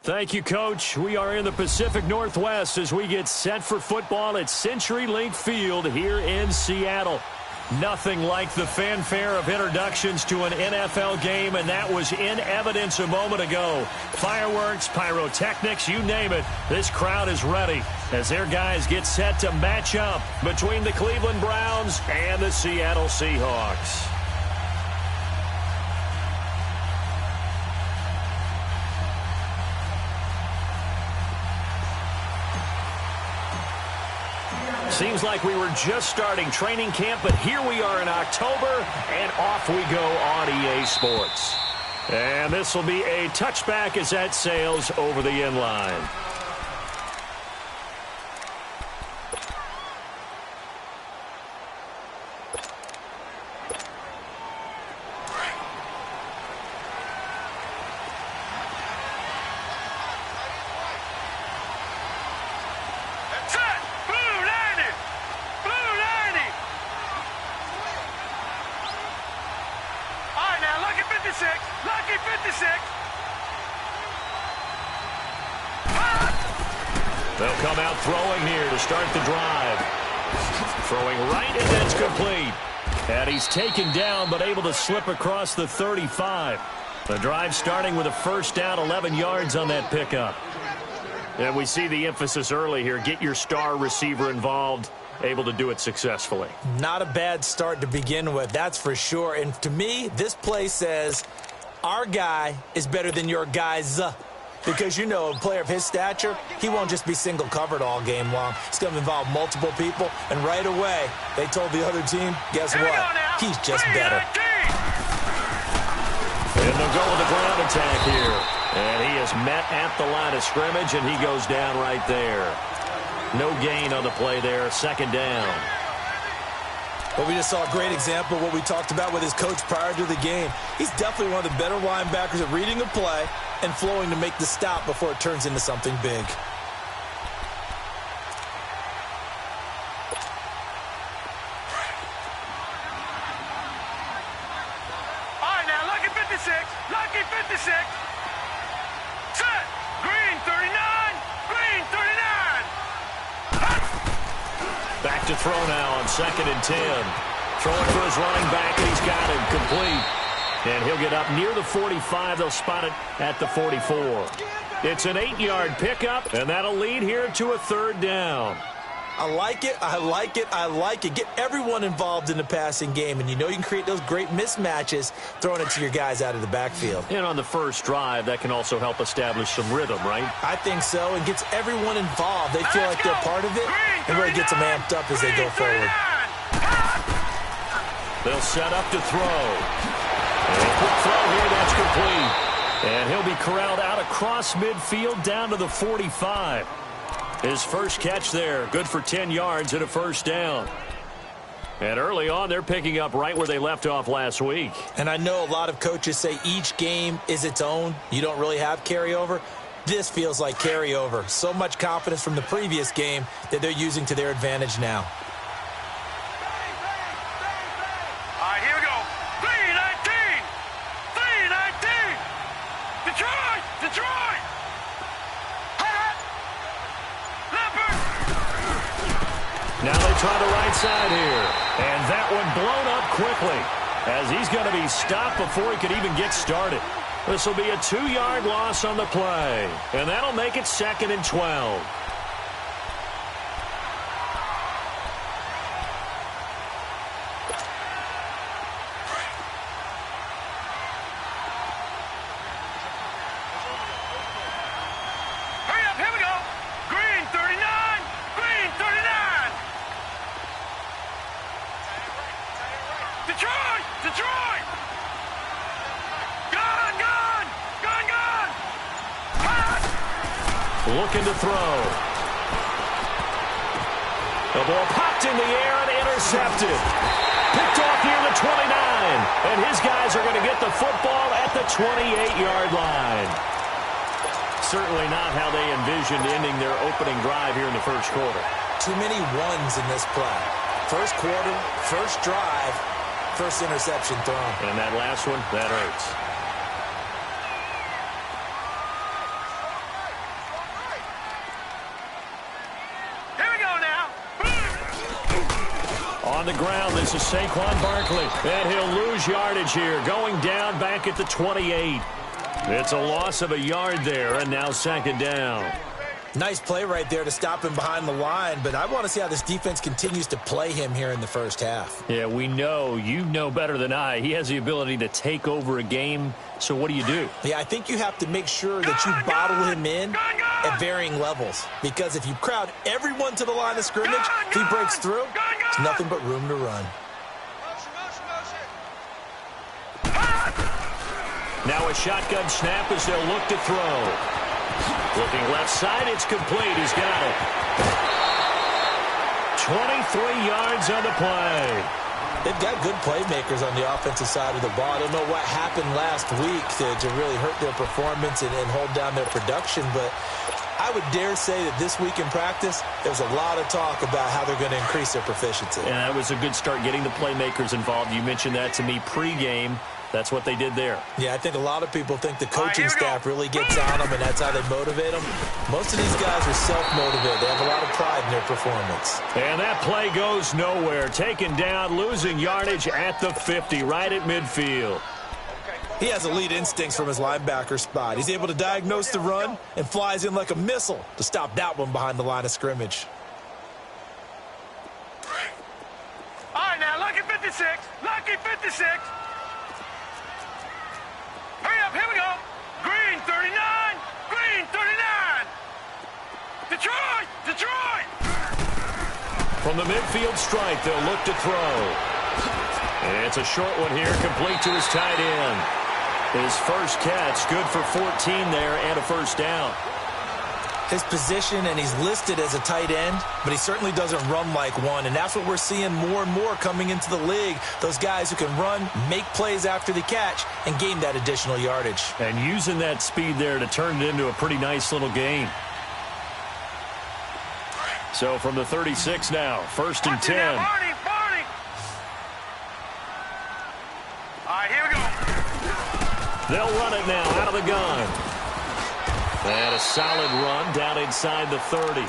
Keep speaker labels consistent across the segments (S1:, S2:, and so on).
S1: Thank you, Coach. We are in the Pacific Northwest as we get set for football at CenturyLink Field here in Seattle. Nothing like the fanfare of introductions to an NFL game, and that was in evidence a moment ago. Fireworks, pyrotechnics, you name it. This crowd is ready as their guys get set to match up between the Cleveland Browns and the Seattle Seahawks. Seems like we were just starting training camp, but here we are in October, and off we go on EA Sports. And this will be a touchback as that sails over the end line. They'll come out throwing here to start the drive. Throwing right, and that's complete. And he's taken down, but able to slip across the 35. The drive starting with a first down, 11 yards on that pickup. And we see the emphasis early here. Get your star receiver involved. Able to do it successfully.
S2: Not a bad start to begin with, that's for sure. And to me, this play says our guy is better than your guy's. Because, you know, a player of his stature, he won't just be single covered all game long. It's going to involve multiple people. And right away, they told the other team, guess what? He's just better.
S1: And they'll go with the ground attack here. And he is met at the line of scrimmage, and he goes down right there. No gain on the play there. Second down.
S2: Well, we just saw a great example of what we talked about with his coach prior to the game. He's definitely one of the better linebackers at reading a play and flowing to make the stop before it turns into something big.
S3: All right, now, lucky 56. Lucky 56. Set. Green 39. Green 39.
S1: Back to throw now on 2nd and 10. Throwing for his running back, and he's got him complete. And he'll get up near the 45. They'll spot it at the 44. It's an 8-yard pickup, and that'll lead here to a third down.
S2: I like it. I like it. I like it. Get everyone involved in the passing game, and you know you can create those great mismatches throwing it to your guys out of the backfield.
S1: And on the first drive, that can also help establish some rhythm, right?
S2: I think so. It gets everyone involved. They feel like they're part of it, and really gets them amped up as they go forward.
S1: They'll set up to throw. And a quick throw here, that's complete. And he'll be corralled out across midfield down to the 45. His first catch there, good for 10 yards and a first down. And early on, they're picking up right where they left off last week.
S2: And I know a lot of coaches say each game is its own. You don't really have carryover. This feels like carryover. So much confidence from the previous game that they're using to their advantage now.
S3: All right, here we go. 3-19. 3-19. Detroit. Detroit.
S1: Now they try the right side here. And that one blown up quickly as he's going to be stopped before he could even get started. This will be a 2-yard loss on the play. And that'll make it 2nd and 12. Looking to throw. The ball popped in the air and intercepted. Picked off near the 29. And his guys are going to get the football at the 28-yard line. Certainly not how they envisioned ending their opening drive here in the first quarter.
S2: Too many ones in this play. First quarter, first drive, first interception thrown.
S1: And that last one, that hurts. On the ground, this is Saquon Barkley. And he'll lose yardage here, going down back at the 28. It's a loss of a yard there, and now second down.
S2: Nice play right there to stop him behind the line, but I want to see how this defense continues to play him here in the first half.
S1: Yeah, we know. You know better than I. He has the ability to take over a game, so what do you do?
S2: Yeah, I think you have to make sure that you bottle him in at varying levels, because if you crowd everyone to the line of scrimmage, if he breaks through, there's nothing but room to run.
S1: Now a shotgun snap as they'll look to throw. Looking left side, it's complete. He's got it. 23 yards on the play.
S2: They've got good playmakers on the offensive side of the ball. I don't know what happened last week to really hurt their performance and hold down their production, but I would dare say that this week in practice, there's a lot of talk about how they're going to increase their proficiency.
S1: And that was a good start, getting the playmakers involved. You mentioned that to me pregame. That's what they did there.
S2: Yeah, I think a lot of people think the coaching staff really gets on them, and that's how they motivate them. Most of these guys are self-motivated. They have a lot of pride in their performance.
S1: And that play goes nowhere. Taken down, losing yardage at the 50, right at midfield.
S2: He has elite instincts from his linebacker spot. He's able to diagnose the run and flies in like a missile to stop that one behind the line of scrimmage.
S3: All right, now, lucky 56. Lucky 56. Hurry up, here we go. Green 39. Green 39. Detroit. Detroit.
S1: From the midfield stripe, they'll look to throw. And it's a short one here, complete to his tight end. His first catch, good for 14 there and a first down.
S2: His position, and he's listed as a tight end, but he certainly doesn't run like one, and that's what we're seeing more and more coming into the league. Those guys who can run, make plays after the catch, and gain that additional yardage.
S1: And using that speed there to turn it into a pretty nice little gain. So from the 36 now, first and 10.
S3: Barney. All right, here we go.
S1: They'll run it now out of the gun. And a solid run down inside the 30.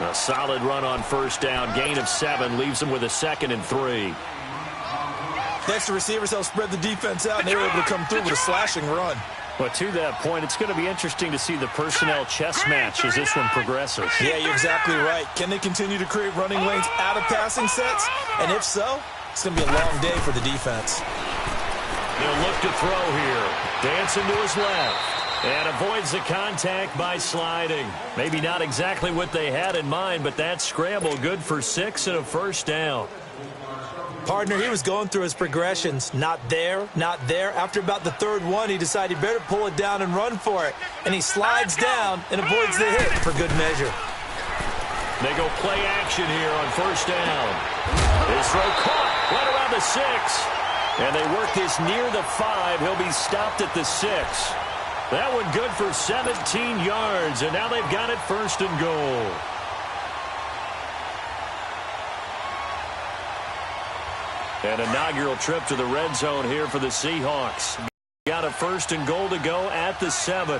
S1: A solid run on first down. Gain of 7 leaves them with a 2nd and 3.
S2: The extra receivers help spread the defense out, and they were able to come through with a slashing run.
S1: But to that point, it's going to be interesting to see the personnel chess match as this one progresses.
S2: Yeah, you're exactly right. Can they continue to create running lanes out of passing sets? And if so, it's going to be a long day for the defense.
S1: He'll look to throw here. Dancing to his left. And avoids the contact by sliding. Maybe not exactly what they had in mind, but that scramble good for 6 and a first down.
S2: Partner, he was going through his progressions. Not there, not there. After about the third one, he decided he better pull it down and run for it. And he slides down and avoids the hit for good measure.
S1: They go play action here on first down. His throw caught right around the 6. And they work this near the 5. He'll be stopped at the 6. That one good for 17 yards, and now they've got it first and goal. An inaugural trip to the red zone here for the Seahawks. Got a first and goal to go at the 7.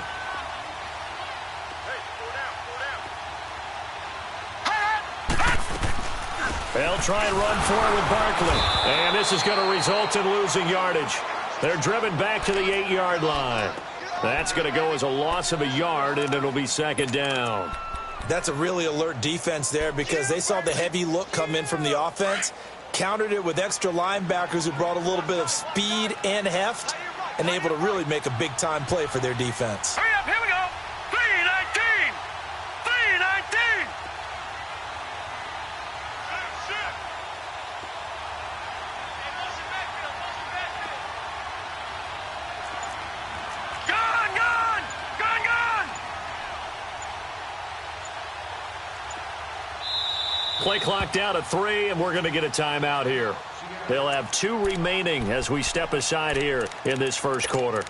S1: They'll try and run for it with Barkley. And this is going to result in losing yardage. They're driven back to the 8-yard line. That's going to go as a loss of a yard, and it'll be second down.
S2: That's a really alert defense there because they saw the heavy look come in from the offense, countered it with extra linebackers who brought a little bit of speed and heft, and able to really make a big-time play for their defense.
S3: Hurry up, here we go. 3-19. 3-19.
S1: Play clock down to 3, and we're going to get a timeout here. They'll have 2 remaining as we step aside here in this first quarter.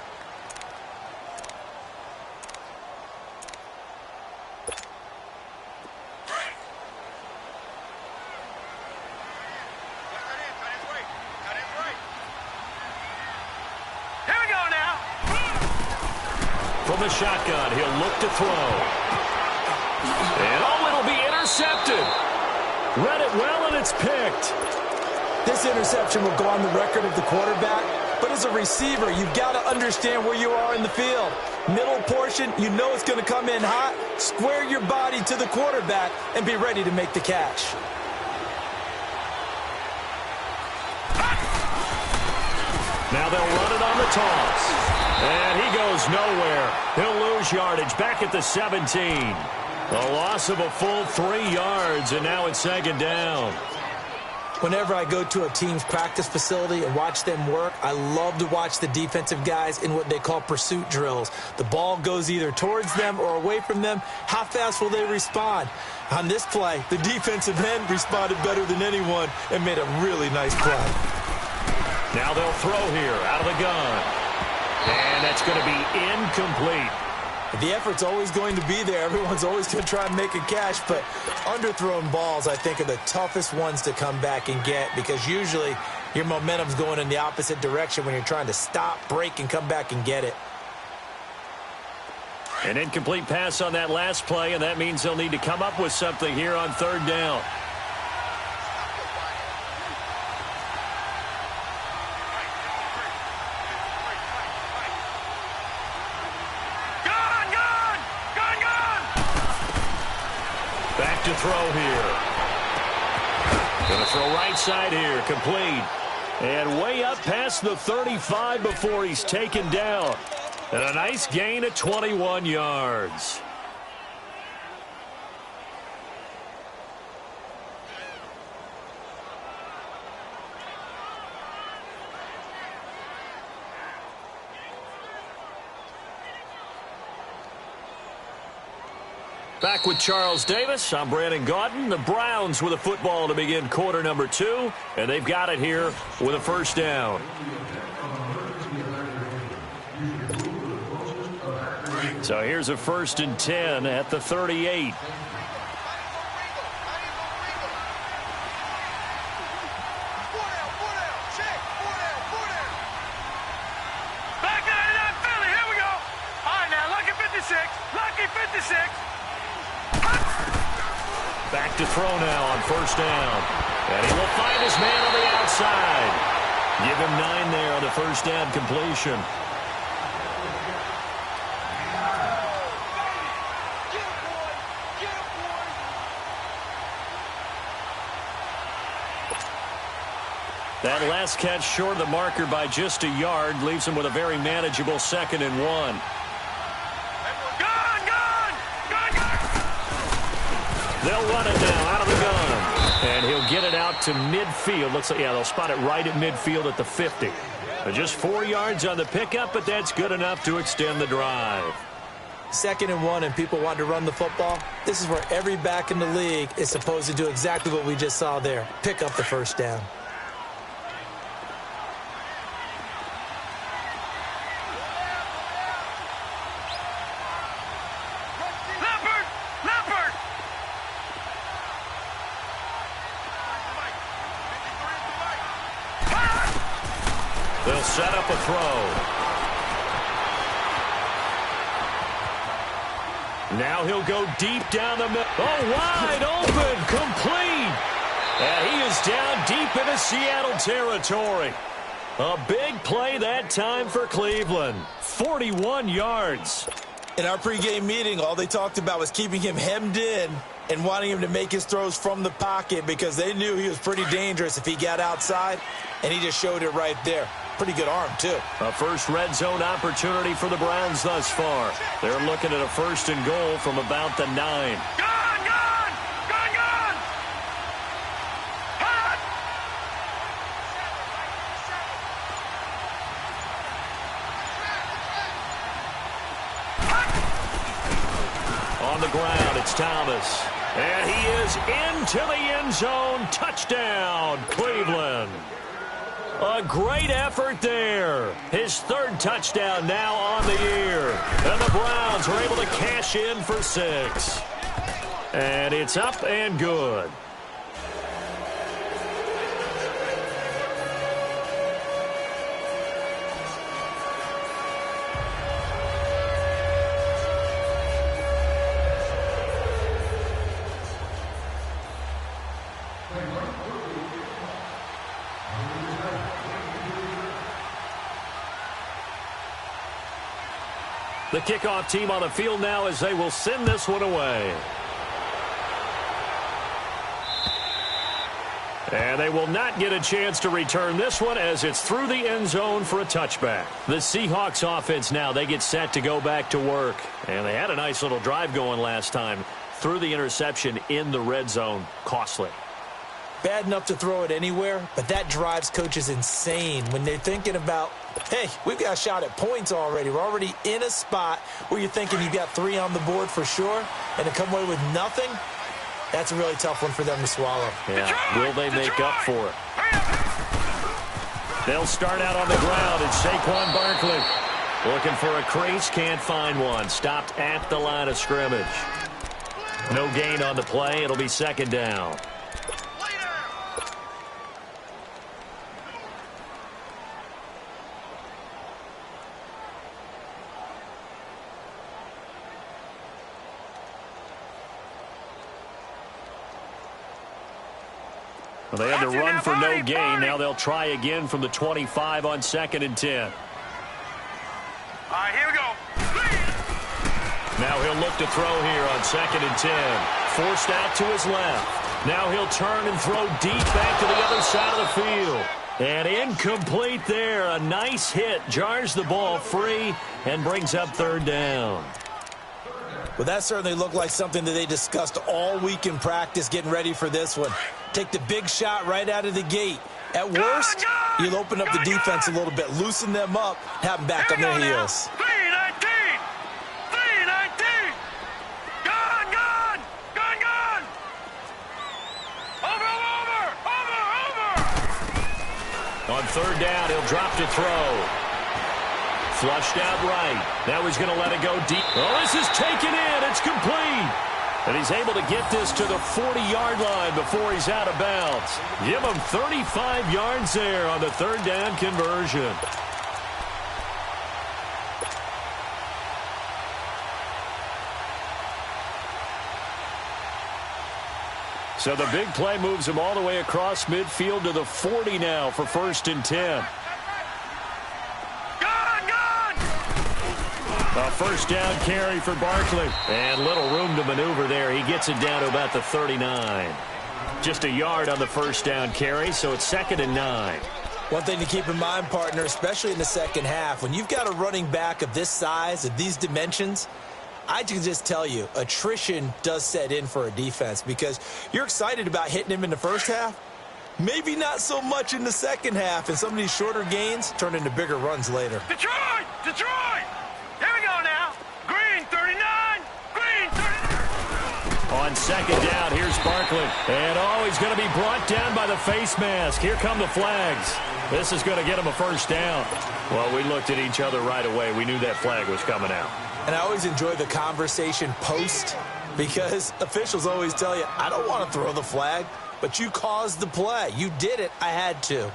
S3: Here we go now.
S1: From the shotgun, he'll look to throw. And it'll be intercepted. Read it well, and it's picked.
S2: This interception will go on the record of the quarterback, but as a receiver, you've got to understand where you are in the field. Middle portion, you know it's going to come in hot. Square your body to the quarterback and be ready to make the catch.
S1: Now they'll run it on the toss. And he goes nowhere. He'll lose yardage back at the 17. A loss of a full 3 yards, and now it's second down.
S2: Whenever I go to a team's practice facility and watch them work, I love to watch the defensive guys in what they call pursuit drills. The ball goes either towards them or away from them. How fast will they respond? On this play, the defensive end responded better than anyone and made a really nice play.
S1: Now they'll throw here out of the gun. And that's going to be incomplete.
S2: The effort's always going to be there. Everyone's always going to try and make a catch, but underthrown balls, I think, are the toughest ones to come back and get because usually your momentum's going in the opposite direction when you're trying to stop, break, and come back and get it.
S1: An incomplete pass on that last play, and that means they'll need to come up with something here on third down. Back to throw here. Going to throw right side here, complete. And way up past the 35 before he's taken down. And a nice gain of 21 yards. Back with Charles Davis, I'm Brandon Gaudin. The Browns with a football to begin quarter number 2, and they've got it here with a first down. So here's a 1st and 10 at the 38.
S3: Back out of that Philly. Here we go. All right, now, lucky 56. Lucky 56.
S1: Back to throw now on first down. And he will find his man on the outside. Give him 9 there on the first down completion. That last catch short of the marker by just a yard leaves him with a very manageable 2nd and 1. They'll run it now out of the gun. And he'll get it out to midfield. Looks like, yeah, they'll spot it right at midfield at the 50. Just 4 yards on the pickup, but that's good enough to extend the drive.
S2: 2nd and 1 and people want to run the football. This is where every back in the league is supposed to do exactly what we just saw there. Pick up the first down.
S1: They'll set up a throw. Now he'll go deep down the middle. Oh, wide open, complete. And he is down deep into Seattle territory. A big play that time for Cleveland. 41 yards.
S2: In our pregame meeting, all they talked about was keeping him hemmed in and wanting him to make his throws from the pocket because they knew he was pretty dangerous if he got outside, and he just showed it right there. Pretty good arm, too.
S1: A first red zone opportunity for the Browns thus far. They're looking at a 1st and goal from about the 9.
S3: Gun! Hot!
S1: On the ground, it's Thomas. And he is into the end zone. Touchdown, Cleveland. A great effort there. His 3rd touchdown now on the year. And the Browns are able to cash in for 6. And it's up and good. The kickoff team on the field now as they will send this one away. And they will not get a chance to return this one as it's through the end zone for a touchback. The Seahawks offense now, they get set to go back to work. And they had a nice little drive going last time. Through the interception in the red zone. Costly.
S2: Bad enough to throw it anywhere, but that drives coaches insane when they're thinking about, hey, we've got a shot at points already. We're already in a spot where you're thinking you've got 3 on the board for sure, and to come away with nothing, that's a really tough one for them to swallow.
S1: Yeah. Will they make up for it? They'll start out on the ground, and Saquon Barkley looking for a crease, can't find one. Stopped at the line of scrimmage. No gain on the play. It'll be second down. Well, they had to run for no gain. Now they'll try again from the 25 on 2nd and 10.
S3: All right, here we go.
S1: Now he'll look to throw here on 2nd and 10. Forced out to his left. Now he'll turn and throw deep back to the other side of the field. And incomplete there. A nice hit. Jars the ball free and brings up 3rd down.
S2: Well, that certainly looked like something that they discussed all week in practice getting ready for this one. Take the big shot right out of the gate. At worst, you'll open up the defense a little bit, loosen them up, have them back on their heels.
S3: 319! 319! Gone! Over!
S1: On 3rd down, he'll drop to throw. Flushed out right. Now he's going to let it go deep. Oh, this is taken in. It's complete. And he's able to get this to the 40-yard line before he's out of bounds. Give him 35 yards there on the 3rd down conversion. So the big play moves him all the way across midfield to the 40 now for 1st and 10. A 1st down carry for Barkley. And little room to maneuver there. He gets it down to about the 39. Just a yard on the 1st down carry, so it's 2nd and 9.
S2: One thing to keep in mind, partner, especially in the second half, when you've got a running back of this size, of these dimensions, I can just tell you, attrition does set in for a defense because you're excited about hitting him in the first half. Maybe not so much in the second half, and some of these shorter gains turn into bigger runs later.
S3: Detroit! Detroit! Here we go now. Green 39. Green 39.
S1: On 2nd down, here's Barkley. And, oh, he's going to be brought down by the face mask. Here come the flags. This is going to get him a 1st down. Well, we looked at each other right away. We knew that flag was coming out.
S2: And I always enjoy the conversation post because officials always tell you, I don't want to throw the flag, but you caused the play. You did it. I had to.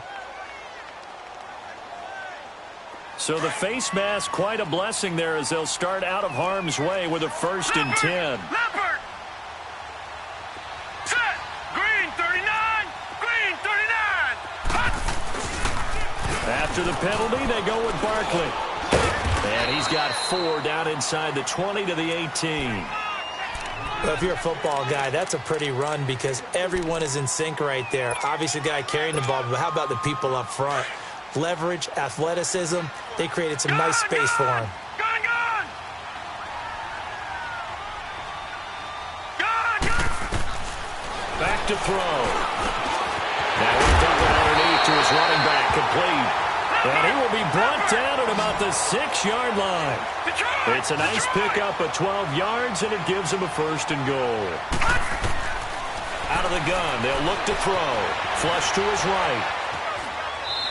S1: So the face mask, quite a blessing there as they'll start out of harm's way with a 1st and 10.
S3: Leopard! Set! Green 39! Green 39! Hut!
S1: After the penalty, they go with Barkley. And he's got 4 down inside the 20 to the 18.
S2: Well, if you're a football guy, that's a pretty run because everyone is in sync right there. Obviously, the guy carrying the ball, but how about the people up front? Leverage, athleticism, they created some nice space for him.
S3: Gone!
S1: Back to throw. Now he's dumping underneath to his running back, complete. And he will be brought down at about the 6-yard line. It's a nice pickup of 12 yards, and it gives him a 1st and goal. Out of the gun, they'll look to throw. Flush to his right.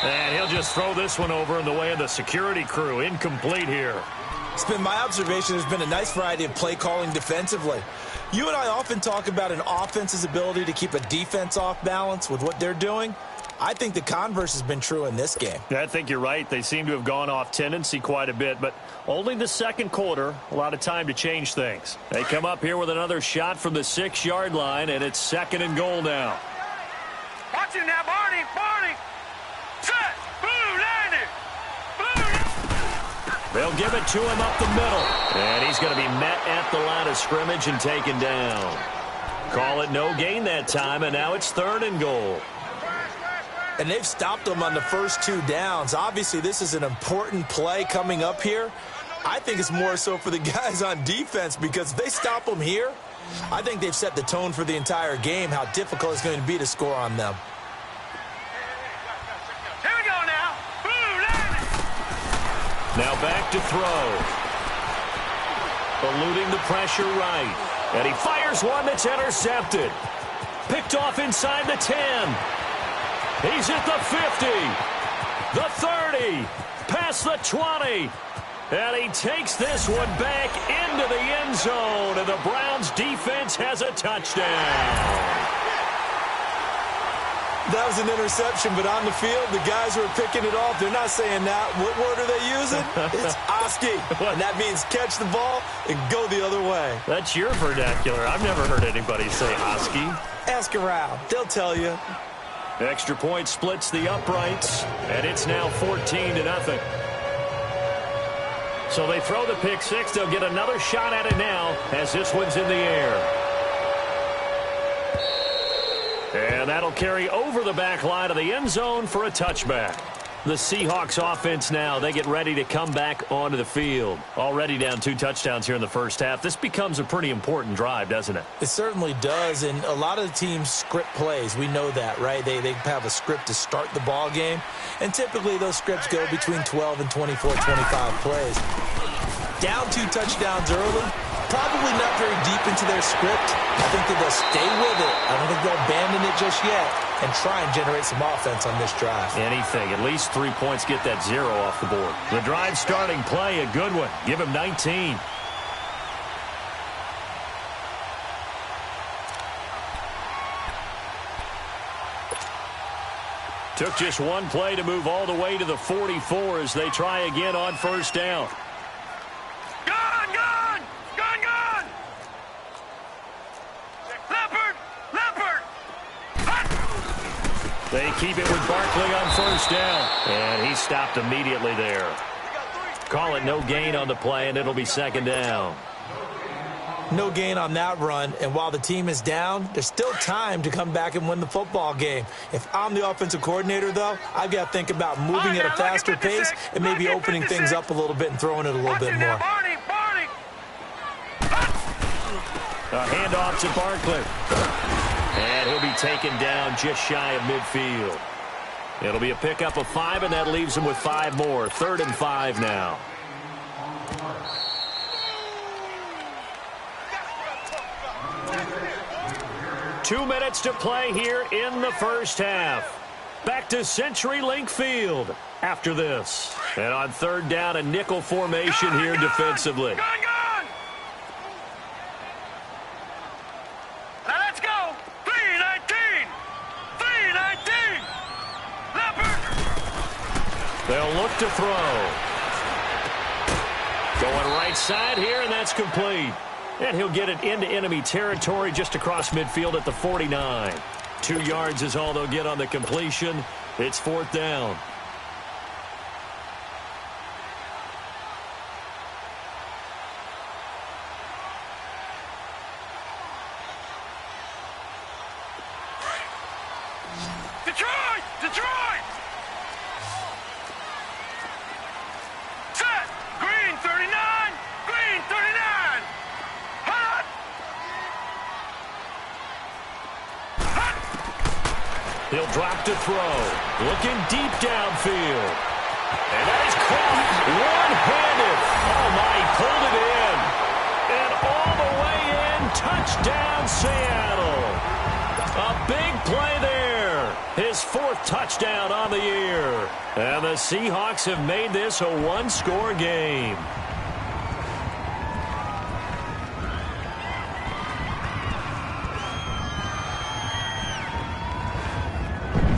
S1: And he'll just throw this one over in the way of the security crew. Incomplete here.
S2: It's been my observation there's been a nice variety of play calling defensively. You and I often talk about an offense's ability to keep a defense off balance with what they're doing. I think the converse has been true in this game.
S1: I think you're right. They seem to have gone off tendency quite a bit, but only the 2nd quarter, a lot of time to change things. They come up here with another shot from the 6-yard line, and it's 2nd and goal now.
S3: Watch him now, Barney! Set! Blue landed!
S1: They'll give it to him up the middle. And he's going to be met at the line of scrimmage and taken down. Call it no gain that time, and now it's 3rd and goal.
S2: And they've stopped them on the first 2 downs. Obviously, this is an important play coming up here. I think it's more so for the guys on defense, because if they stop them here, I think they've set the tone for the entire game, how difficult it's going to be to score on them.
S3: Here we go now.
S1: Now back to throw. Eluding the pressure right. And he fires one that's intercepted. Picked off inside the 10. He's at the 50. The 30. Past the 20. And he takes this one back into the end zone. And the Browns defense has a touchdown.
S2: That was an interception, but on the field, the guys who are picking it off, they're not saying that. What word are they using? It's Oski. And that means catch the ball and go the other way.
S1: That's your vernacular. I've never heard anybody say Oski.
S2: Ask around. They'll tell you.
S1: Extra point splits the uprights, and it's now 14-0. So they throw the pick six. They'll get another shot at it now as this one's in the air. And that'll carry over the back line of the end zone for a touchback. The Seahawks offense now, they get ready to come back onto the field. Already down 2 touchdowns here in the first half. This becomes a pretty important drive, doesn't it?
S2: It certainly does, and a lot of the teams script plays. We know that, right? They have a script to start the ball game, and typically those scripts go between 12 and 24, 25 plays. Down 2 touchdowns early, probably not very deep into their script. I think that they'll stay with it. I don't think they'll abandon it just yet and try and generate some offense on this drive.
S1: Anything. At least 3 points, get that 0 off the board. The drive starting play, a good one. Give him 19. Took just one play to move all the way to the 44 as they try again on first down. They keep it with Barkley on first down. And he stopped immediately there. Call it no gain on the play, and it'll be 2nd down.
S2: No gain on that run, and while the team is down, there's still time to come back and win the football game. If I'm the offensive coordinator, though, I've got to think about moving at a faster pace and maybe opening things up a little bit and throwing it a little bit more.
S1: A handoff to Barkley. And he'll be taken down just shy of midfield. It'll be a pickup of 5, and that leaves him with 5 more. 3rd and 5 now. Two minutes to play here in the first half. Back to CenturyLink Field after this. And on 3rd down, a nickel formation here defensively. They'll look to throw. Going right side here, and that's complete. And he'll get it into enemy territory just across midfield at the 49. 2 yards is all they'll get on the completion. It's 4th down. He'll drop to throw. Looking deep downfield. And that is caught one-handed. Oh, my, he pulled it in. And all the way in, touchdown Seattle. A big play there. His 4th touchdown on the year. And the Seahawks have made this a 1-score game.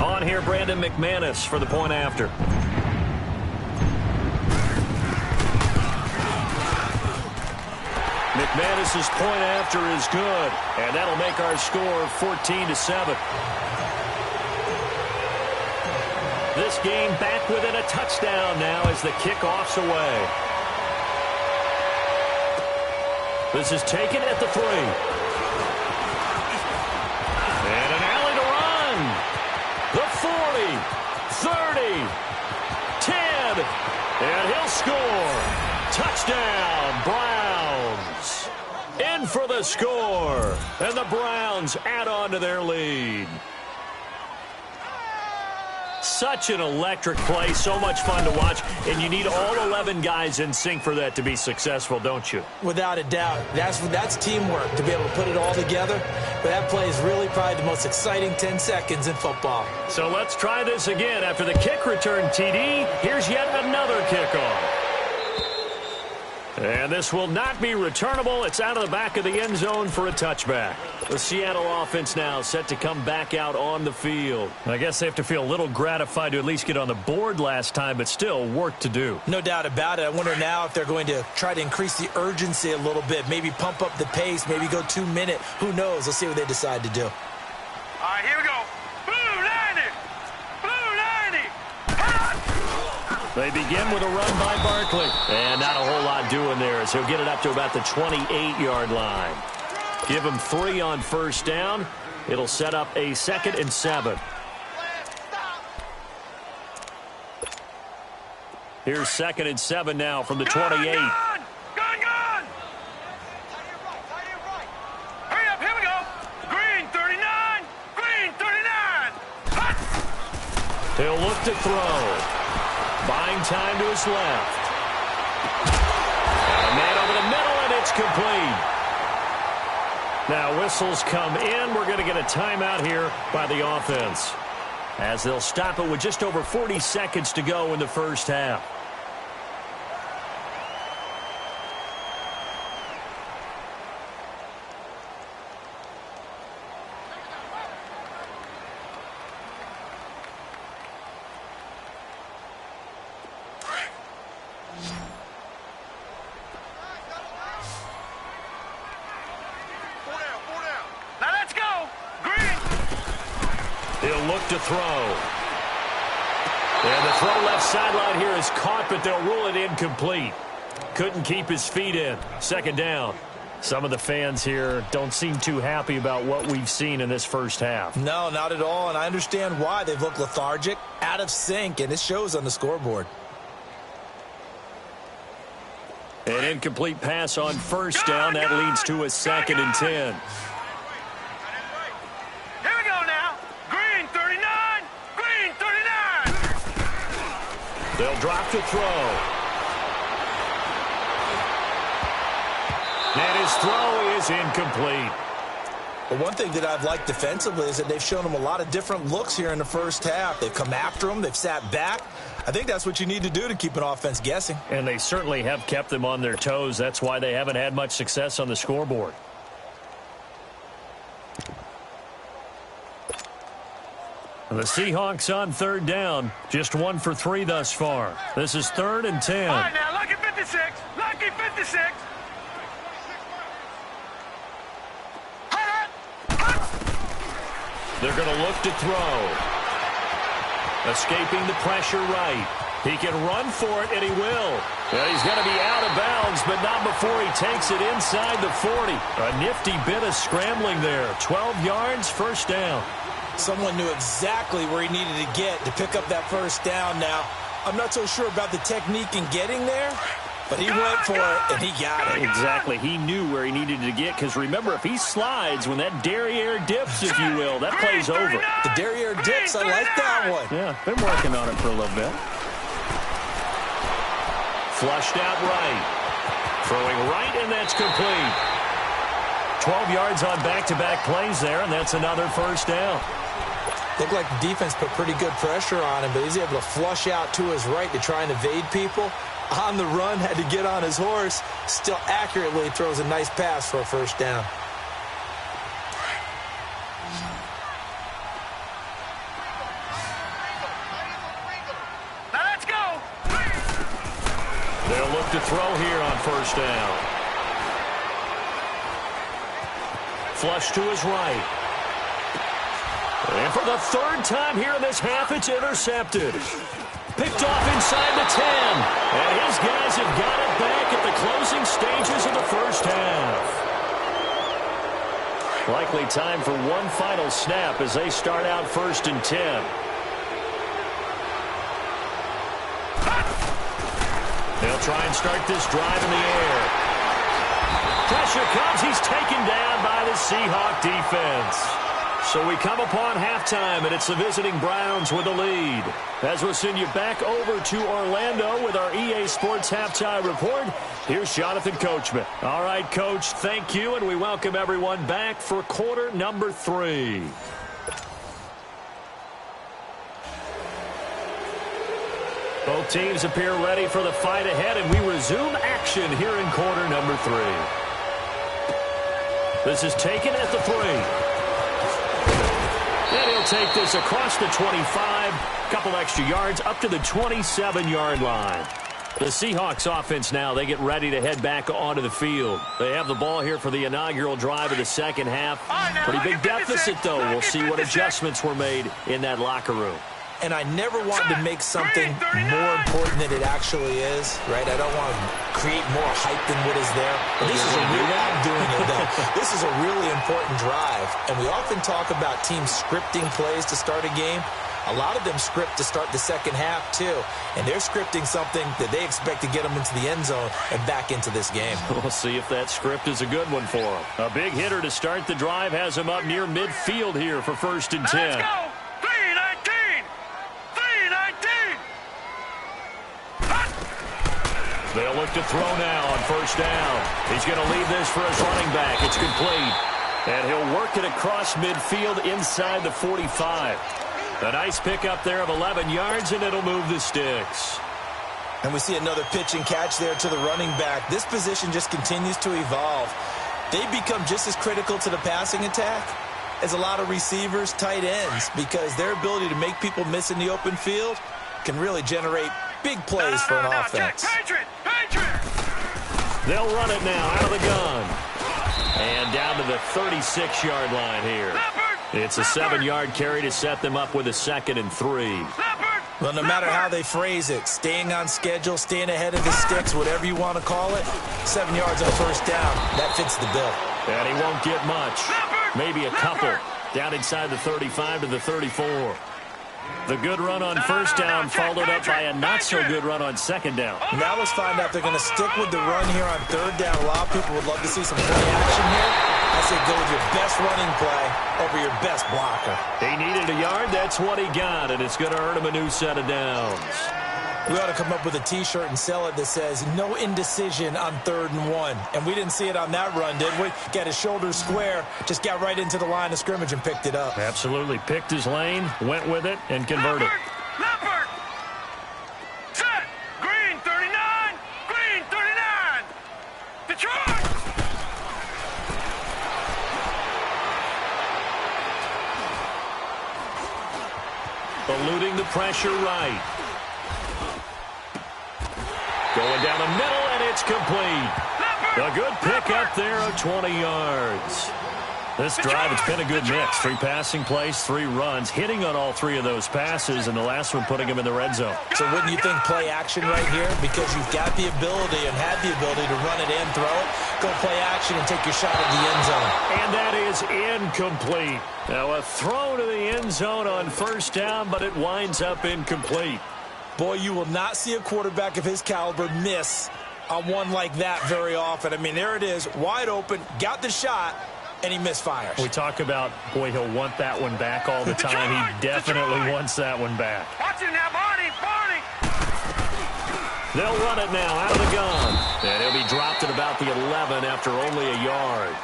S1: On here, Brandon McManus for the point after. McManus's point after is good, and that'll make our score 14-7. This game back within a touchdown now as the kickoff's away. This is taken at the 3. And an alley to run. The 40, 30, 10, and he'll score. Touchdown, Browns. In for the score. And the Browns add on to their lead. Such an electric play, so much fun to watch, and you need all 11 guys in sync for that to be successful, don't you?
S2: Without a doubt. That's teamwork, to be able to put it all together. But that play is really probably the most exciting 10 seconds in football.
S1: So let's try this again. After the kick return TD, here's yet another kickoff. And this will not be returnable. It's out of the back of the end zone for a touchback. The Seattle offense now set to come back out on the field. I guess they have to feel a little gratified to at least get on the board last time, but still work to do.
S2: No doubt about it. I wonder now if they're going to try to increase the urgency a little bit, maybe pump up the pace, maybe go 2 minute. Who knows? Let's see what they decide to do.
S3: All right, here we go. Blue 90. Blue 90.
S1: They begin with a run by Barkley. And not a whole lot doing there as he'll get it up to about the 28-yard line. Give him 3 on first down. It'll set up a 2nd and 7. Here's 2nd and 7 now from the 28.
S3: Gun! Hurry up, here we go. Green 39. Green 39. Hut!
S1: He'll look to throw. Buying time to his left. And a man over the middle, and it's complete. Now whistles come in. We're going to get a timeout here by the offense, as they'll stop it with just over 40 seconds to go in the first half. To throw. And the throw left sideline here is caught, but they'll rule it incomplete. Couldn't keep his feet in. 2nd down. Some of the fans here don't seem too happy about what we've seen in this first half.
S2: No, not at all, and I understand why. They've looked lethargic, out of sync, and it shows on the scoreboard.
S1: An incomplete pass on first down. That leads to a 2nd and 10. They'll drop to throw. And his throw is incomplete.
S2: But one thing that I've liked defensively is that they've shown him a lot of different looks here in the first half. They've come after him. They've sat back. I think that's what you need to do to keep an offense guessing.
S1: And they certainly have kept them on their toes. That's why they haven't had much success on the scoreboard. The Seahawks on 3rd down. Just 1 for 3 thus far. This is 3rd and 10.
S3: All right, now, lucky 56. Lucky 56.
S1: They're going to look to throw. Escaping the pressure right. He can run for it, and he will. Well, he's going to be out of bounds, but not before he takes it inside the 40. A nifty bit of scrambling there. 12 yards, first down.
S2: Someone knew exactly where he needed to get to pick up that first down. Now, I'm not so sure about the technique in getting there, but he went for it, and he got it.
S1: Exactly. He knew where he needed to get, because remember, if he slides when that derriere dips, if you will, that play's over.
S2: The derriere dips, I like that one.
S1: Yeah, been working on it for a little bit. Flushed out right. Throwing right, and that's complete. 12 yards on back-to-back plays there, and that's another first down.
S2: Looked like the defense put pretty good pressure on him, but he's able to flush out to his right to try and evade people. On the run, had to get on his horse. Still accurately throws a nice pass for a first down.
S3: Now let's go.
S1: They'll look to throw here on first down. Flush to his right. And for the 3rd time here in this half, it's intercepted. Picked off inside the 10. And his guys have got it back at the closing stages of the first half. Likely time for one final snap as they start out 1st and 10. They'll try and start this drive in the air. Pressure comes. He's taken down by the Seahawk defense. So we come upon halftime, and it's the visiting Browns with the lead. As we'll send you back over to Orlando with our EA Sports Halftime Report, here's Jonathan Coachman. All right, Coach, thank you, and we welcome everyone back for quarter number 3. Both teams appear ready for the fight ahead, and we resume action here in quarter number 3. This is taken at the 3. And he'll take this across the 25, couple extra yards up to the 27-yard line. The Seahawks offense now, they get ready to head back onto the field. They have the ball here for the inaugural drive of the second half. Pretty big deficit, though. We'll see what adjustments were made in that locker room.
S2: And I never wanted to make something more important than it actually is, right? I don't want to create more hype than what is there. But this is a really, I'm doing it though. This is a really important drive. And we often talk about teams scripting plays to start a game. A lot of them script to start the second half, too. And they're scripting something that they expect to get them into the end zone and back into this game.
S1: We'll see if that script is a good one for them. A big hitter to start the drive has him up near midfield here for 1st and 10.
S3: Let's go! 3-19! 3-19!
S1: They'll look to throw now on 1st down. He's going to leave this for his running back. It's complete. And he'll work it across midfield inside the 45. A nice pickup there of 11 yards, and it'll move the sticks.
S2: And we see another pitch and catch there to the running back. This position just continues to evolve. They become just as critical to the passing attack as a lot of receivers, tight ends, because their ability to make people miss in the open field can really generate big plays for an offense.
S3: Patriot!
S1: They'll run it now out of the gun. And down to the 36-yard line here. It's a 7-yard carry to set them up with a 2nd and 3.
S2: Well, no matter how they phrase it, staying on schedule, staying ahead of the sticks, whatever you want to call it, 7 yards on 1st down, that fits the bill.
S1: And he won't get much. Maybe a couple. Down inside the 35 to the 34. The good run on 1st down followed up by a not-so-good run on 2nd down.
S2: Now let's find out if they're going to stick with the run here on 3rd down. A lot of people would love to see some play action here. I say go with your best running play over your best blocker.
S1: He needed a yard. That's what he got, and it's going to earn him a new set of downs.
S2: We ought to come up with a T-shirt and sell it that says, no indecision on 3rd and 1. And we didn't see it on that run, did we? Got his shoulders square, just got right into the line of scrimmage and picked it up.
S1: Absolutely. Picked his lane, went with it, and converted.
S3: Leopard! Set! Green 39! Green 39! Detroit!
S1: Eluding the pressure right. Going down the middle, and it's complete. A good pickup there of 20 yards. This drive, it's been a good mix. 3 passing plays, 3 runs, hitting on all 3 of those passes, and the last one putting him in the red zone.
S2: So wouldn't you think play action right here? Because you've got the ability and had the ability to run it and throw it. Go play action and take your shot at the end zone.
S1: And that is incomplete. Now a throw to the end zone on 1st down, but it winds up incomplete.
S2: Boy, you will not see a quarterback of his caliber miss on one like that very often. I mean, there it is, wide open, got the shot, and he misfires.
S1: We talk about, boy, he'll want that one back all the time. He definitely wants that one back.
S3: Watch it now, Barney!
S1: They'll run it now out of the gun. And he'll be dropped at about the 11 after only a yard.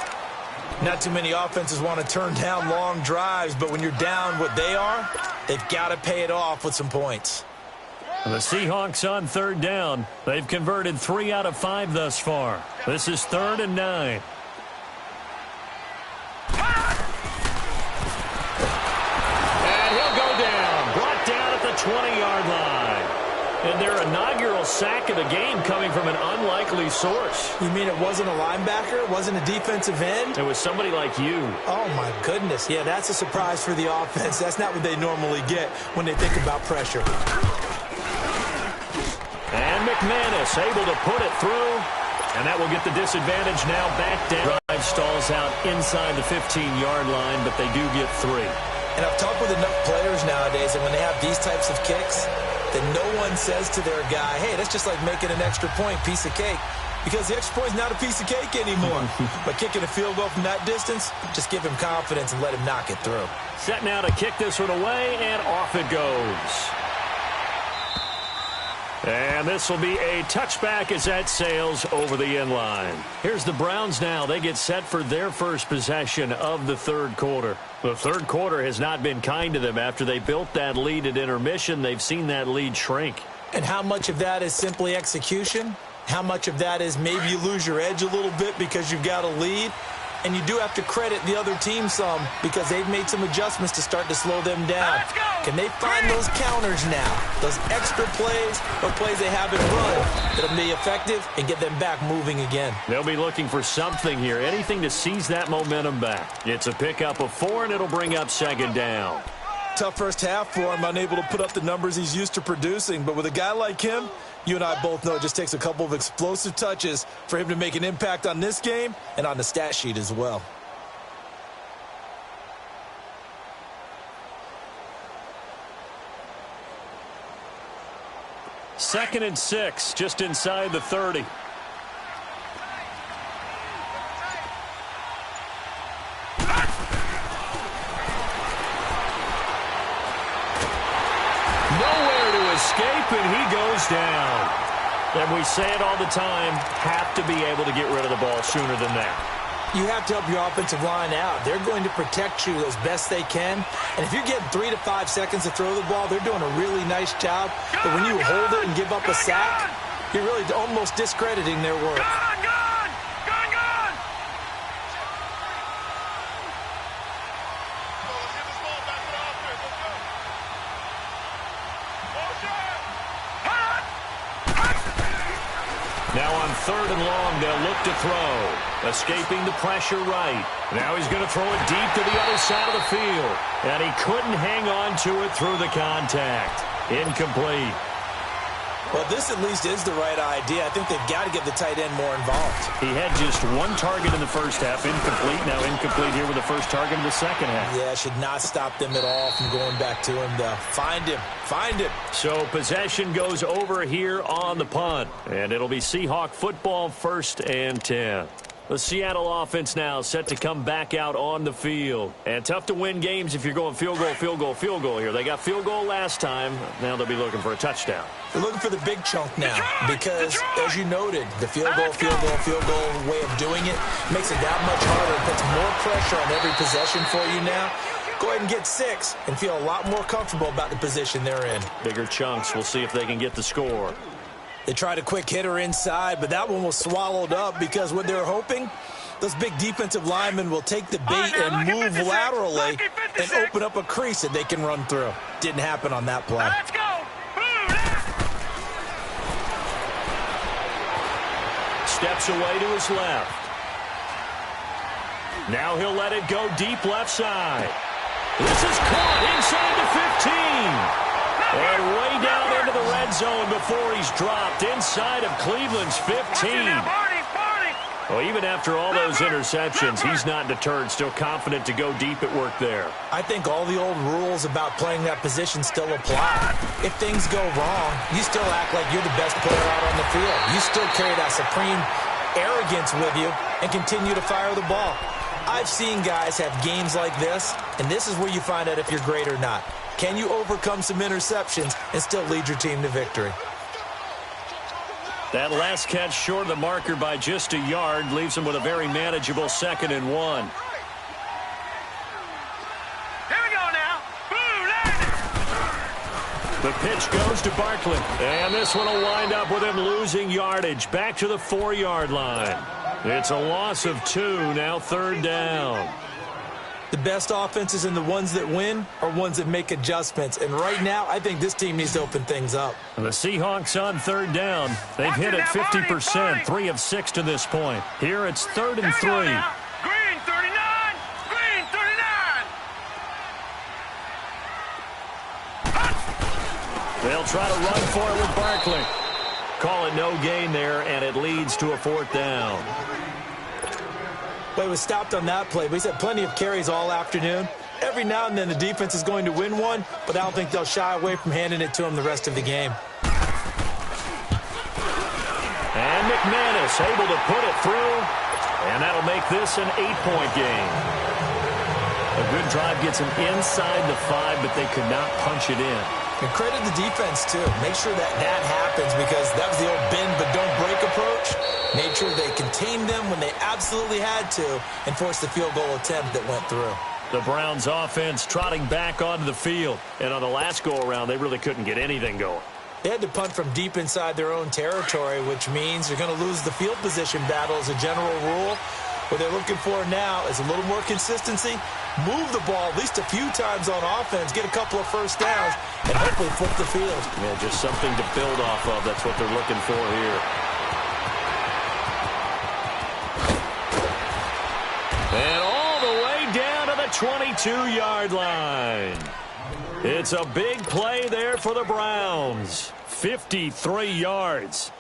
S2: Not too many offenses want to turn down long drives, but when you're down what they are, they've got to pay it off with some points.
S1: The Seahawks on 3rd down. They've converted 3 out of 5 thus far. This is 3rd and 9. And he'll go down. Brought down at the 20-yard line. And their inaugural sack of the game coming from an unlikely source.
S2: You mean it wasn't a linebacker? It wasn't a defensive end?
S1: It was somebody like you.
S2: Oh, my goodness. Yeah, that's a surprise for the offense. That's not what they normally get when they think about pressure.
S1: And McManus able to put it through. And that will get the disadvantage now back down. Drive stalls out inside the 15-yard line, but they do get 3.
S2: And I've talked with enough players nowadays that when they have these types of kicks, that no one says to their guy, hey, that's just like making an extra point, piece of cake. Because the extra point is not a piece of cake anymore. But kicking a field goal from that distance, just give him confidence and let him knock it through.
S1: Set now to kick this one away, and off it goes. And this will be a touchback as that sails over the end line. Here's the Browns now. They get set for their first possession of the third quarter. The third quarter has not been kind to them. After they built that lead at intermission, they've seen that lead shrink.
S2: And how much of that is simply execution? How much of that is maybe you lose your edge a little bit because you've got a lead? And you do have to credit the other team some because they've made some adjustments to start to slow them down. Can they find those counters now, those extra plays or plays they haven't run that'll be effective and get them back moving again?
S1: They'll be looking for something here, anything to seize that momentum back. It's a pickup of 4, and it'll bring up second down.
S2: Tough first half for him, unable to put up the numbers he's used to producing. But with a guy like him, you and I both know it just takes a couple of explosive touches for him to make an impact on this game and on the stat sheet as well.
S1: Second and 6, just inside the 30. Nowhere to escape, and he goes down. And we say it all the time, have to be able to get rid of the ball sooner than that.
S2: You have to help your offensive line out. They're going to protect you as best they can. And if you're getting 3 to 5 seconds to throw the ball, they're doing a really nice job. But when you hold it and give up a sack, you're really almost discrediting their work.
S1: Now on 3rd and long, they'll look to throw. Escaping the pressure right. Now he's going to throw it deep to the other side of the field. And he couldn't hang on to it through the contact. Incomplete.
S2: Well, this at least is the right idea. I think they've got to get the tight end more involved.
S1: He had just 1 target in the first half. Incomplete. Now incomplete here with the first target in the second half.
S2: Yeah, should not stop them at all from going back to him to find him. Find him.
S1: So possession goes over here on the punt. And it'll be Seahawk football, 1st and 10. The Seattle offense now set to come back out on the field. And tough to win games if you're going field goal, field goal, field goal here. They got field goal last time. Now they'll be looking for a touchdown.
S2: They're looking for the big chunk now because, as you noted, the field goal way of doing it makes it that much harder. It puts more pressure on every possession for you now. Go ahead and get 6 and feel a lot more comfortable about the position they're in.
S1: Bigger chunks. We'll see if they can get the score.
S2: They tried a quick hitter inside, but that one was swallowed up because what they're hoping, those big defensive linemen will take the bait and move laterally and open up a crease that they can run through. Didn't happen on that play.
S3: Let's go.
S1: Steps away to his left. Now he'll let it go deep left side. This is caught inside the 15. And way down into the red zone before he's dropped inside of Cleveland's 15. Well, even after all those interceptions, he's not deterred, still confident to go deep at work there.
S2: I think all the old rules about playing that position still apply. If things go wrong, you still act like you're the best player out on the field. You still carry that supreme arrogance with you and continue to fire the ball. I've seen guys have games like this, and this is where you find out if you're great or not. Can you overcome some interceptions and still lead your team to victory?
S1: That last catch short of the marker by just a yard leaves him with a very manageable 2nd and 1.
S3: Here we go now.
S1: The pitch goes to Barkley. And this one will wind up with him losing yardage. Back to the 4-yard line. It's a loss of 2, now 3rd down.
S2: The best offenses and the ones that win are ones that make adjustments. And right now, I think this team needs to open things up.
S1: The Seahawks on 3rd down. They've hit it 50%, 3 of 6 to this point. Here it's 3rd and 3.
S3: Green 39. Green 39.
S1: They'll try to run for it with Barkley. Call it no gain there, and it leads to a 4th down.
S2: But he was stopped on that play, but he's had plenty of carries all afternoon. Every now and then the defense is going to win one, but I don't think they'll shy away from handing it to him the rest of the game.
S1: And McManus able to put it through, and that'll make this an 8-point game. A good drive gets them inside the 5, but they could not punch it in.
S2: And credit the defense, too. Make sure that happens, because that was the old bend but don't break approach. Made sure they contained them when they absolutely had to and forced the field goal attempt that went through.
S1: The Browns offense trotting back onto the field. And on the last go-around, they really couldn't get anything going.
S2: They had to punt from deep inside their own territory, which means you're going to lose the field position battle as a general rule. What they're looking for now is a little more consistency, move the ball at least a few times on offense, get a couple of first downs, and hopefully flip the field.
S1: Yeah, just something to build off of. That's what they're looking for here. And all the way down to the 22-yard line. It's a big play there for the Browns. 53 yards.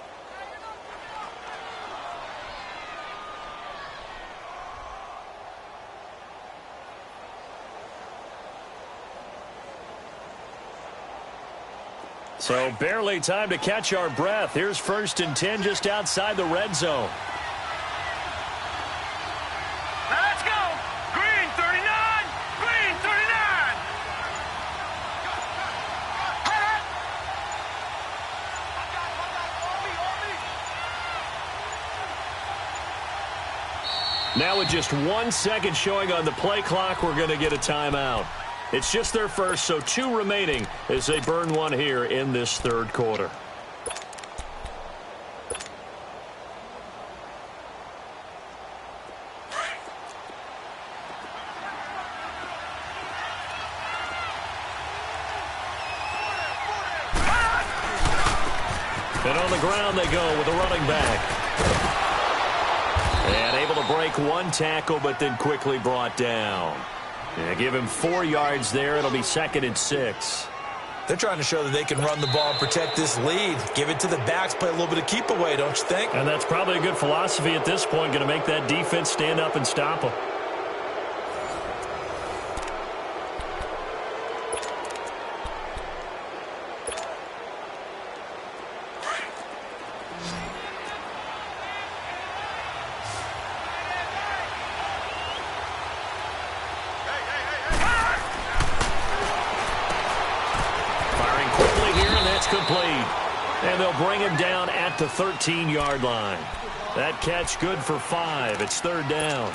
S1: So barely time to catch our breath. Here's 1st and 10 just outside the red zone.
S3: Now let's go. Green 39. Green 39.
S1: Now with just 1 second showing on the play clock, we're going to get a timeout. It's just their first, so 2 remaining as they burn one here in this 3rd quarter. And on the ground they go with a running back. And able to break 1 tackle, but then quickly brought down. Yeah, give him 4 yards there. It'll be 2nd and 6.
S2: They're trying to show that they can run the ball and protect this lead. Give it to the backs, play a little bit of keep away, don't you think?
S1: And that's probably a good philosophy at this point, going to make that defense stand up and stop them. Complete. And they'll bring him down at the 13-yard line. That catch good for 5. It's 3rd down.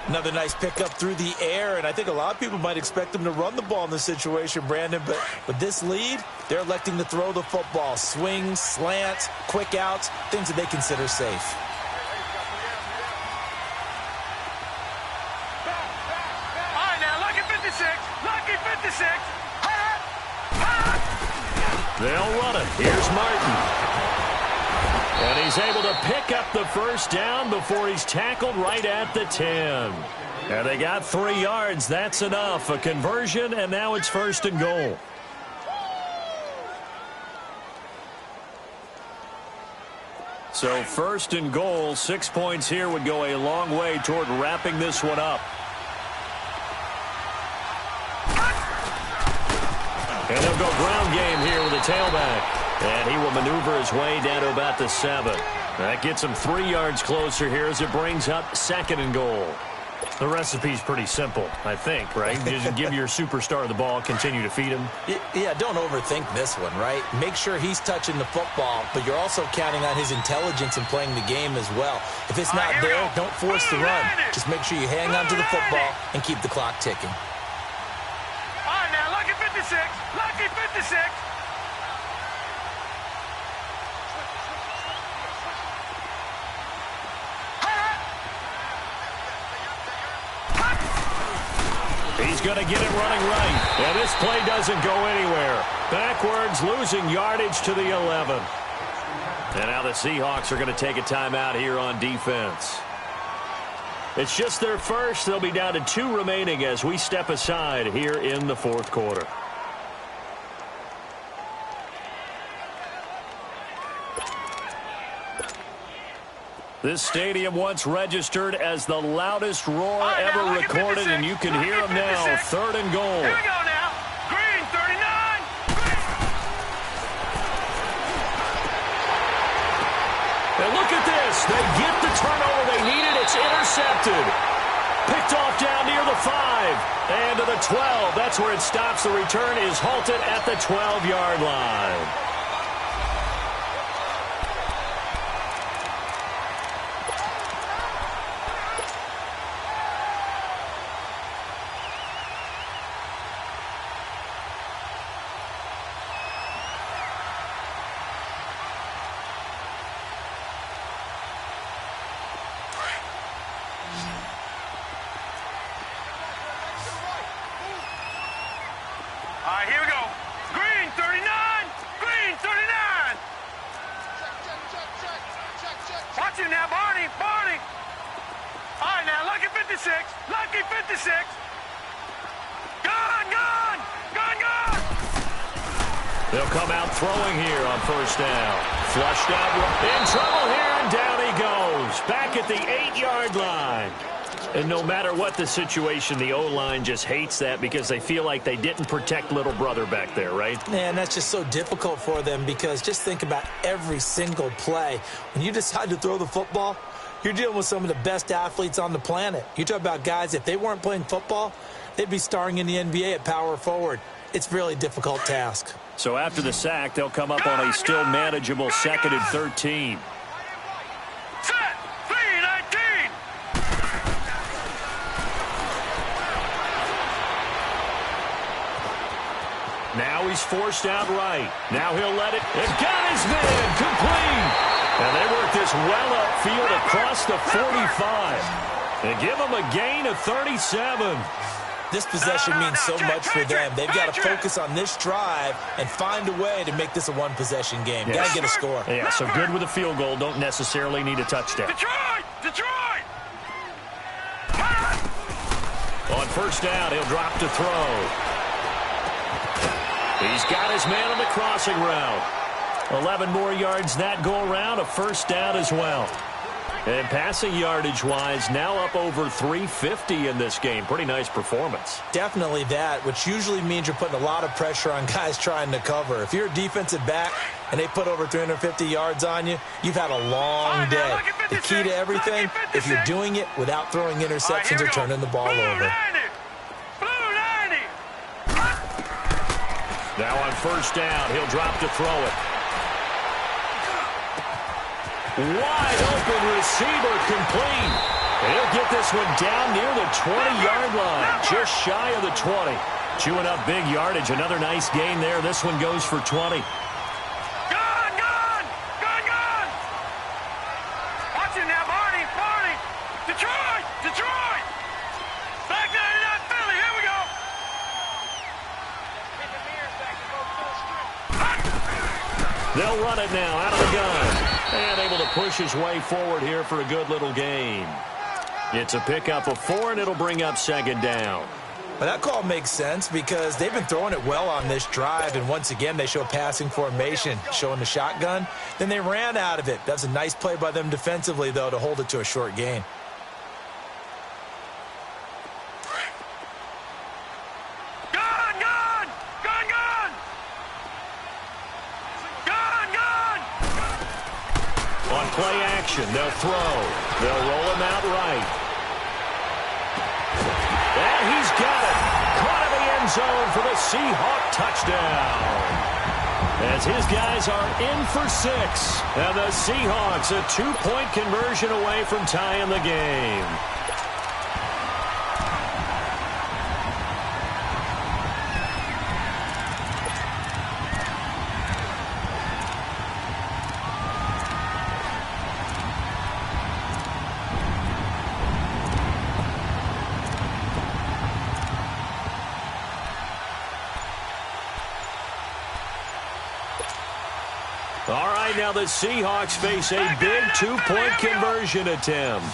S2: Another nice pickup through the air, and I think a lot of people might expect them to run the ball in this situation, Brandon, but with this lead, they're electing to throw the football. Swings, slants, quick outs, things that they consider safe.
S3: All right, now, lucky 56. Lucky 56.
S1: They'll run it. Here's Martin. And he's able to pick up the 1st down before he's tackled right at the 10. And they got 3 yards. That's enough. A conversion, and now it's 1st and goal. So 1st and goal, 6 points here would go a long way toward wrapping this one up. And they'll go ground game here with a tailback. And he will maneuver his way down to about the 7. That gets him 3 yards closer here as it brings up 2nd and goal. The recipe's pretty simple, I think, right? You just give your superstar the ball, continue to feed him.
S2: Yeah, don't overthink this one, right? Make sure he's touching the football, but you're also counting on his intelligence in playing the game as well. If it's not there, don't force the run. Just make sure you hang on to the football and keep the clock ticking.
S3: All right, now, lucky 56. Lucky 56.
S1: He's going to get it running right. And this play doesn't go anywhere. Backwards, losing yardage to the 11. And now the Seahawks are going to take a timeout here on defense. It's just their first. They'll be down to 2 remaining as we step aside here in the 4th quarter. This stadium once registered as the loudest roar ever recorded, and you can hear them now. 3rd and goal.
S3: Here we go now. Green, 39.
S1: And look at this. They get the turnover they needed. It's intercepted. Picked off down near the 5. And to the 12. That's where it stops. The return is halted at the 12-yard line.
S3: All right, here we go. Green, 39. Green, 39. Watch him now, Barney. Barney. All right, now, lucky 56. Lucky 56. Gone, gone. Gone, gone.
S1: They'll come out throwing here on 1st down. Flushed out. In trouble here, and down he goes. Back at the 8-yard line. And no matter what the situation, the O-line just hates that because they feel like they didn't protect little brother back there, right?
S2: Man, that's just so difficult for them because just think about every single play. When you decide to throw the football, you're dealing with some of the best athletes on the planet. You talk about guys, if they weren't playing football, they'd be starring in the NBA at power forward. It's a really difficult task.
S1: So after the sack, they'll come up on a still manageable 2nd and 13.
S3: Set. 3-19.
S1: Now he's forced out right. Now he'll let it. And got his man complete. And they work this well upfield across the 45. They give him a gain of 37.
S2: This possession means so much for them. They've got to focus on this drive and find a way to make this a one-possession game.
S1: Yes.
S2: Got to get a score.
S1: Yeah, so good with a field goal. Don't necessarily need a touchdown.
S3: Detroit! Detroit!
S1: On 1st down, he'll drop to throw. He's got his man on the crossing route. 11 more yards that go around, a 1st down as well. And passing yardage-wise, now up over 350 in this game. Pretty nice performance.
S2: Definitely that, which usually means you're putting a lot of pressure on guys trying to cover. If you're a defensive back and they put over 350 yards on you, you've had a long day. The key to everything, if you're doing it without throwing interceptions or turning the ball over.
S1: Now on 1st down, he'll drop to throw it. Wide open receiver complete. He'll get this one down near the 20-yard line, just shy of the 20. Chewing up big yardage. Another nice gain there. This one goes for 20.
S3: Gone, gone! Gone, gone! Watch it now, Barney, Barney! Detroit! Detroit! Back 99 Philly, here we go!
S1: They'll run it now out of the gun. And able to push his way forward here for a good little gain. It's a pickup of 4, and it'll bring up 2nd down.
S2: Well, that call makes sense because they've been throwing it well on this drive, and once again, they show passing formation, showing the shotgun. Then they ran out of it. That's a nice play by them defensively, though, to hold it to a short gain.
S3: Gone, gone! Gone, gone! Gone, gone!
S1: On play action, they'll throw. They'll roll him out right. And he's got it. Caught in the end zone for the Seahawk touchdown. As his guys are in for 6. And the Seahawks a 2-point conversion away from tying the game. All right, now the Seahawks face a big 2-point conversion attempt.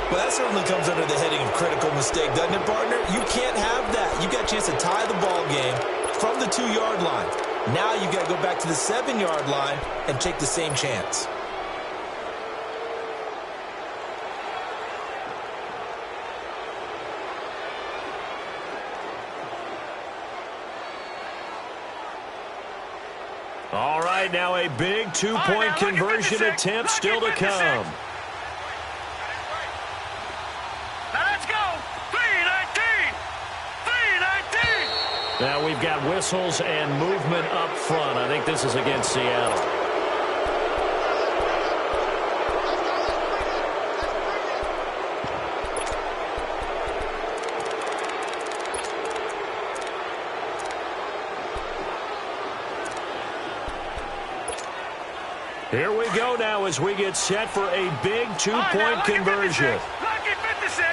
S2: Well, that certainly comes under the heading of critical mistake, doesn't it, partner? You can't have that. You got a chance to tie the ball game from the 2-yard line. Now you got to go back to the 7-yard line and take the same chance.
S1: All right, now a big two-point conversion attempt still to come. Now we've got whistles and movement up front. I think this is against Seattle. Here we go now as we get set for a big two-point conversion.
S3: Lucky 56.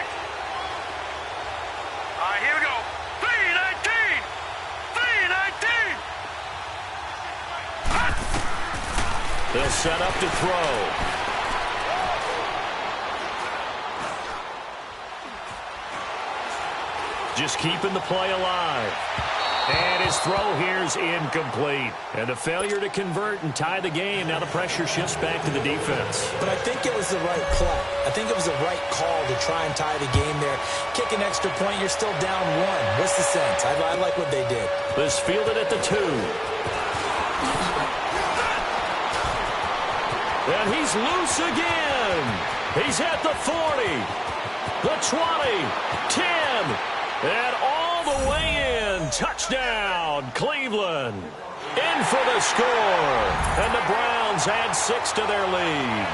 S3: All right, here we go. 319. 319.
S1: They'll set up to throw. Just keeping the play alive. And his throw here is incomplete. And a failure to convert and tie the game. Now the pressure shifts back to the defense.
S2: But I think it was the right play. I think it was the right call to try and tie the game there. Kick an extra point, you're still down 1. What's the sense? I like what they did.
S1: This fielded at the 2. And he's loose again. He's at the 40, the 20, 10, and all the way in. Touchdown, Cleveland. In for the score. And the Browns add 6 to their lead.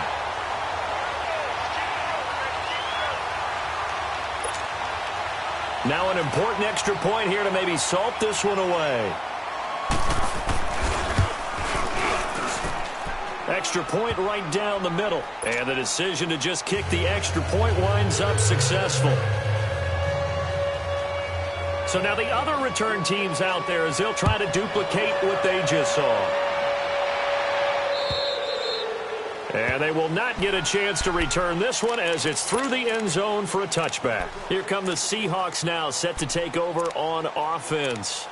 S1: Now an important extra point here to maybe salt this one away. Extra point right down the middle. And the decision to just kick the extra point winds up successful. So now the other return teams out there as they'll try to duplicate what they just saw. And they will not get a chance to return this one as it's through the end zone for a touchback. Here come the Seahawks now set to take over on offense.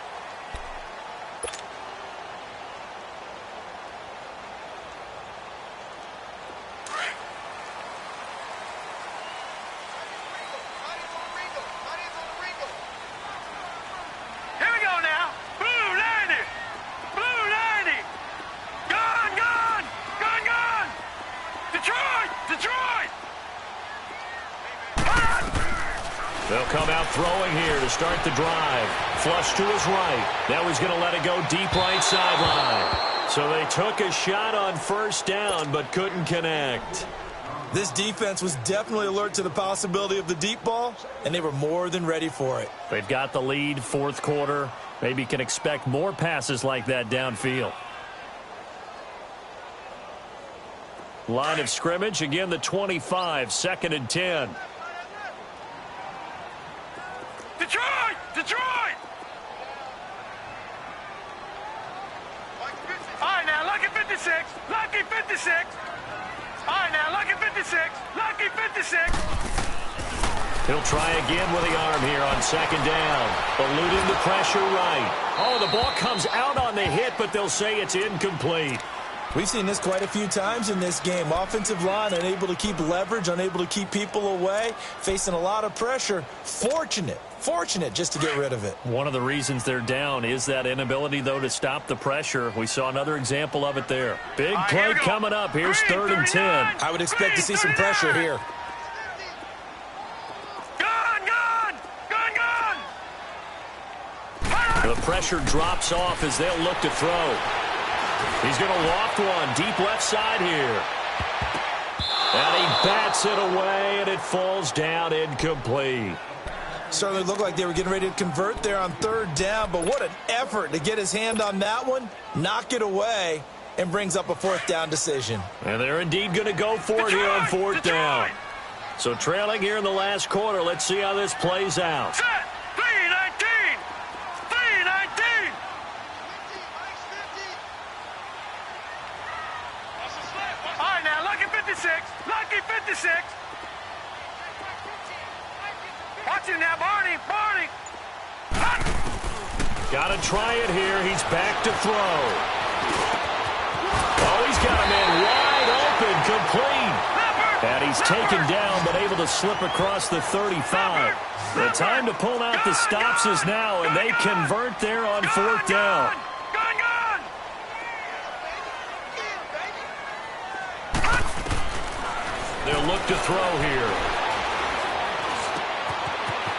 S1: They'll come out throwing here to start the drive. Flush to his right. Now he's going to let it go deep right sideline. So they took a shot on first down but couldn't connect.
S2: This defense was definitely alert to the possibility of the deep ball, and they were more than ready for it.
S1: They've got the lead, fourth quarter. Maybe can expect more passes like that downfield. Line of scrimmage, again the 25, 2nd and 10.
S3: Detroit! Detroit! All right, now, lucky 56. Lucky 56. All right, now, lucky 56. Lucky 56.
S1: He'll try again with the arm here on 2nd down. Eluding the pressure right. Oh, the ball comes out on the hit, but they'll say it's incomplete.
S2: We've seen this quite a few times in this game. Offensive line unable to keep leverage, unable to keep people away, facing a lot of pressure. Fortunate just to get rid of it.
S1: One of the reasons they're down is that inability, though, to stop the pressure. We saw another example of it there. Big play coming up. Here's 3rd and 10.
S2: I would expect to see some pressure here.
S1: The pressure drops off as they'll look to throw. He's going to loft one deep left side here. And he bats it away, and it falls down incomplete.
S2: Certainly looked like they were getting ready to convert there on 3rd down, but what an effort to get his hand on that one, knock it away, and brings up a 4th down decision.
S1: And they're indeed going to go for it here on 4th down. So trailing here in the last quarter, let's see how this plays out.
S3: Set! 319! 319! All right, now, lucky 56. Lucky 56. Watch it now, Barney.
S1: Got to try it here. He's back to throw. Oh, he's got a man wide open, complete. And he's taken down, but able to slip across the 35. The time to pull out the stops is now, and they convert there on 4th down. They'll look to throw here.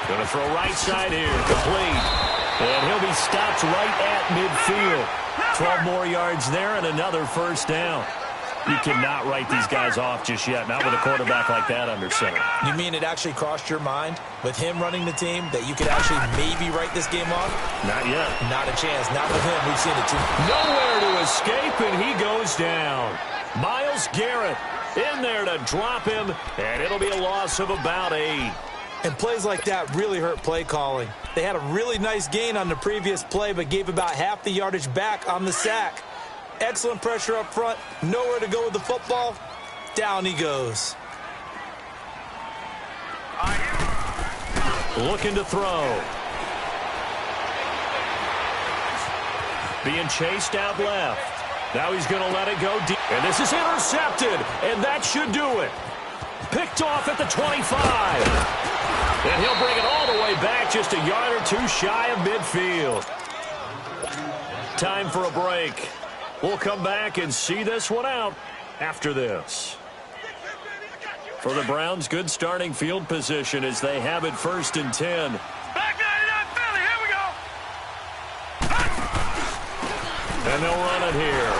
S1: Going to throw right side here, complete. And he'll be stopped right at midfield. 12 more yards there and another 1st down. You cannot write these guys off just yet, not with a quarterback like that under center.
S2: You mean it actually crossed your mind with him running the team that you could actually maybe write this game off?
S1: Not yet.
S2: Not a chance. Not with him. We've seen it too.
S1: Nowhere to escape, and he goes down. Myles Garrett in there to drop him, and it'll be a loss of about 8.
S2: And plays like that really hurt play calling. They had a really nice gain on the previous play, but gave about half the yardage back on the sack. Excellent pressure up front. Nowhere to go with the football. Down he goes.
S1: Looking to throw. Being chased out left. Now he's going to let it go deep. And this is intercepted. And that should do it. Picked off at the 25. And he'll bring it all the way back just a yard or two shy of midfield. Time for a break. We'll come back and see this one out after this. For the Browns, good starting field position as they have it 1st and 10.
S3: Back 99 Philly, here we go.
S1: And they'll run it here.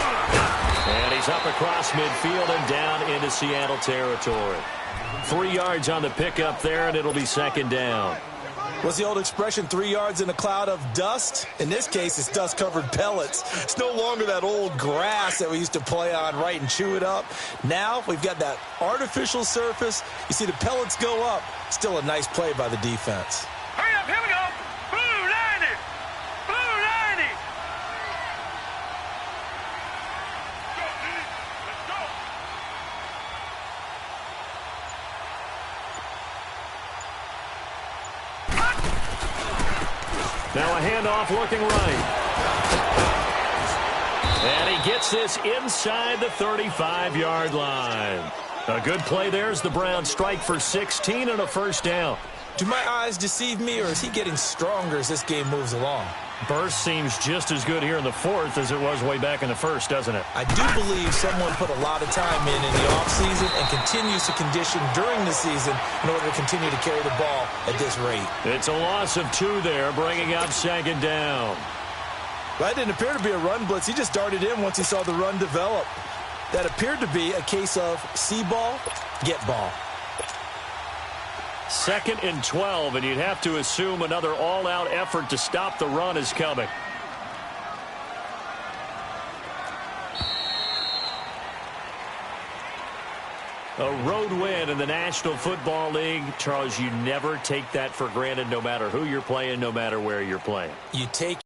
S1: And he's up across midfield and down into Seattle territory. 3 yards on the pickup there, and it'll be 2nd down.
S2: What's the old expression, 3 yards in a cloud of dust? In this case, it's dust-covered pellets. It's no longer that old grass that we used to play on, right, and chew it up. Now we've got that artificial surface. You see the pellets go up. Still a nice play by the defense.
S3: Hurry up, here we go. Blue 90. Blue 90. Let's go.
S1: Now a handoff looking right. And he gets this inside the 35-yard line. A good play there as the Browns strike for 16 and a 1st down.
S2: Do my eyes deceive me, or is he getting stronger as this game moves along?
S1: Burst seems just as good here in the 4th as it was way back in the 1st, doesn't it?
S2: I do believe someone put a lot of time in the offseason and continues to condition during the season in order to continue to carry the ball at this rate.
S1: It's a loss of 2 there, bringing up 2nd down.
S2: That didn't appear to be a run blitz. He just darted in once he saw the run develop. That appeared to be a case of see ball, get ball.
S1: 2nd and 12, and you'd have to assume another all-out effort to stop the run is coming. A road win in the National Football League. Charles, you never take that for granted no matter who you're playing, no matter where you're playing.
S2: You take